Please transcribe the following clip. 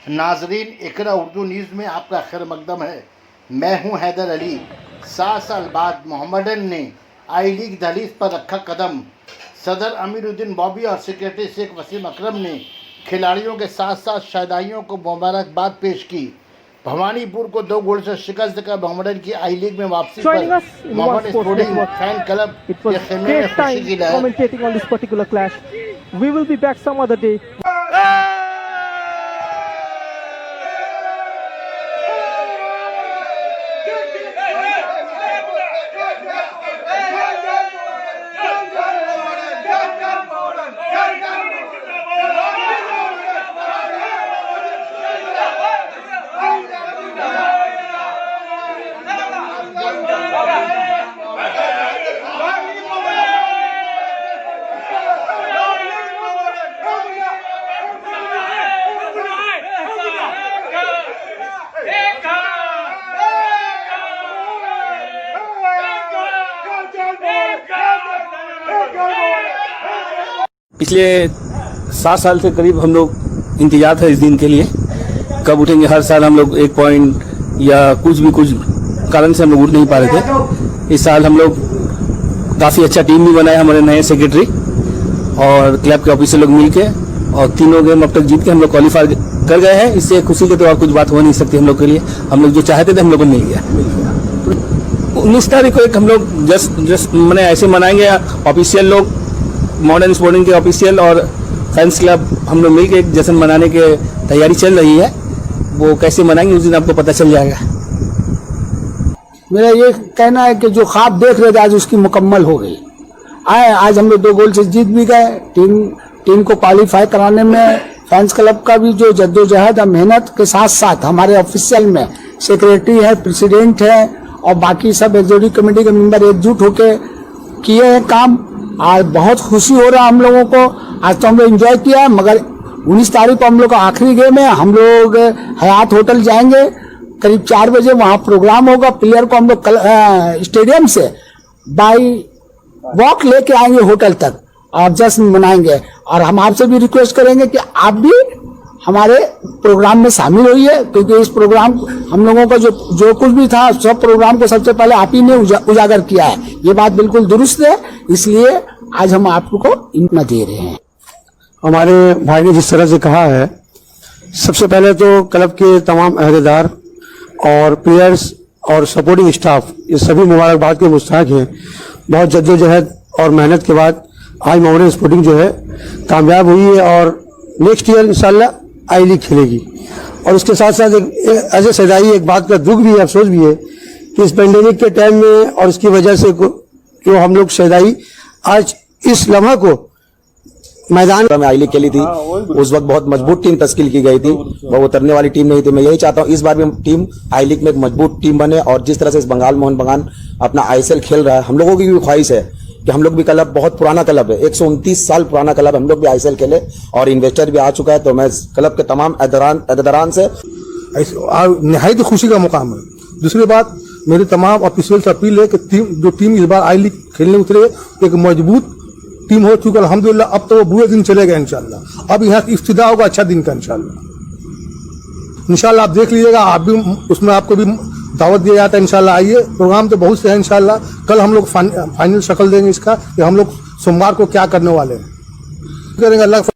नाजरीन, इकरा उर्दू न्यूज़ में आपका खैर मकदम है। मैं हूं हैदर अली। 7 साल बाद मोहम्मडन ने आई लीग दहलीज पर रखा कदम। सदर अमीरुद्दीन बॉबी और सेक्रेटरी शेख वसीम अकरम ने खिलाड़ियों के साथ साथ शादाइयों को मुबारकबाद पेश की। भवानीपुर को 2 गोल से शिकस्त देकर मोहम्मडन की आई लीग में वापसी पर मोहम्मडन स्पोर्टिंग फैन क्लब के खेमे में खुशी की लहर। पिछले 7 साल से करीब हम लोग इंतजार था इस दिन के लिए, कब उठेंगे। हर साल हम लोग 1 पॉइंट या कुछ कारण से हम लोग उठ नहीं पा रहे थे। इस साल हम लोग काफ़ी अच्छा टीम भी बनाया, हमारे नए सेक्रेटरी और क्लब के ऑफिसर लोग मिलके, और 3 गेम अब तक जीत के हम लोग क्वालिफाई कर गए हैं। इससे खुशी के तो और कुछ बात हो नहीं सकती हम लोग के लिए। हम लोग जो चाहते थे हम लोग को मिल गया। 19 तारीख को एक हम लोग जस्ट मैंने ऐसे मनाएंगे। ऑफिशियल लोग, मॉडर्न स्पोर्टिंग के ऑफिशियल और फैंस क्लब हम लोग मिलकर एक जश्न मनाने की तैयारी चल रही है। वो कैसे मनाएंगे उस दिन आपको पता चल जाएगा। मेरा ये कहना है कि जो ख्वाब देख रहे थे आज उसकी मुकम्मल हो गई। आज हम लोग 2 गोल से जीत भी गए। टीम को क्वालिफाई कराने में फैंस क्लब का भी जो जद्दोजहद और मेहनत के साथ साथ हमारे ऑफिशियल में सेक्रेटरी है, प्रेसिडेंट है और बाकी सब एग्जीक्यूटिव कमेटी के मेंबर एकजुट होकर किए हैं काम। आज बहुत खुशी हो रहा है हम लोगों को। आज तो हम लोग एंजॉय किया है, मगर 19 तारीख को हम लोग का आखिरी गेम है। हम लोग हयात होटल जाएंगे, करीब 4 बजे वहां प्रोग्राम होगा। प्लेयर को हम लोग स्टेडियम से बाई वॉक लेके आएंगे होटल तक और जश्न मनाएंगे। और हम आपसे भी रिक्वेस्ट करेंगे कि आप भी हमारे प्रोग्राम में शामिल होइए, क्योंकि इस प्रोग्राम हम लोगों का जो कुछ भी था सब प्रोग्राम को सबसे पहले आप ही ने उजागर किया है। ये बात बिल्कुल दुरुस्त है, इसलिए आज हम आपको इतना दे रहे हैं। हमारे भाई ने जिस तरह से कहा है, सबसे पहले तो क्लब के तमाम अहदेदार और प्लेयर्स और सपोर्टिंग स्टाफ ये सभी मुबारकबाद के मुस्तहक हैं। बहुत जद्दोजहद और मेहनत के बाद आज मोहम्मडन स्पोर्टिंग जो है कामयाब हुई है और नेक्स्ट ईयर इंशाल्लाह आई लीग खेलेगी। और उसके साथ साथ एज ए सदाई एक बात का दुख भी है, अफसोस भी है कि इस पेंडेमिक के टाइम में और इसकी वजह से जो हम लोग सदाई आज इस लम्हा को मैदान में आई लीग खेली थी, उस वक्त बहुत मजबूत टीम तश्कील की गई थी, वो उतरने वाली टीम नहीं थी। मैं यही चाहता हूँ इस बार भी टीम आई लीग में एक मजबूत टीम बने। और जिस तरह से इस बंगाल मोहन बगान अपना ISL खेल रहा है, हम लोगों की भी ख्वाहिश है कि हम लोग भी क्लब बहुत पुराना क्लब है, 129 साल पुराना क्लब, हम लोग भी ISL खेले और इन्वेस्टर भी आ चुका है। तो मैं क्लब के तमाम अहदेदारान से नहायत खुशी का मुकाम है। दूसरी बात, मेरी तमाम ऑफिशियल से अपील है कि जो टीम इस बार आई लीग खेलने उतरे एक मजबूत टीम हो चुका अल्हम्दुलिल्लाह। अब तो वो बुरे दिन चले गए इंशाल्लाह। अब यहाँ की इफ्तिदा होगा अच्छा दिन का इंशाल्लाह। आप देख लीजिएगा, आप भी उसमें आपको भी दावत दिया जाता है इंशाल्लाह। आइए, प्रोग्राम तो बहुत से हैं इंशाल्लाह। कल हम लोग फाइनल शक्ल देंगे इसका कि हम लोग सोमवार को क्या करने वाले हैं, करेंगे। अल्लाह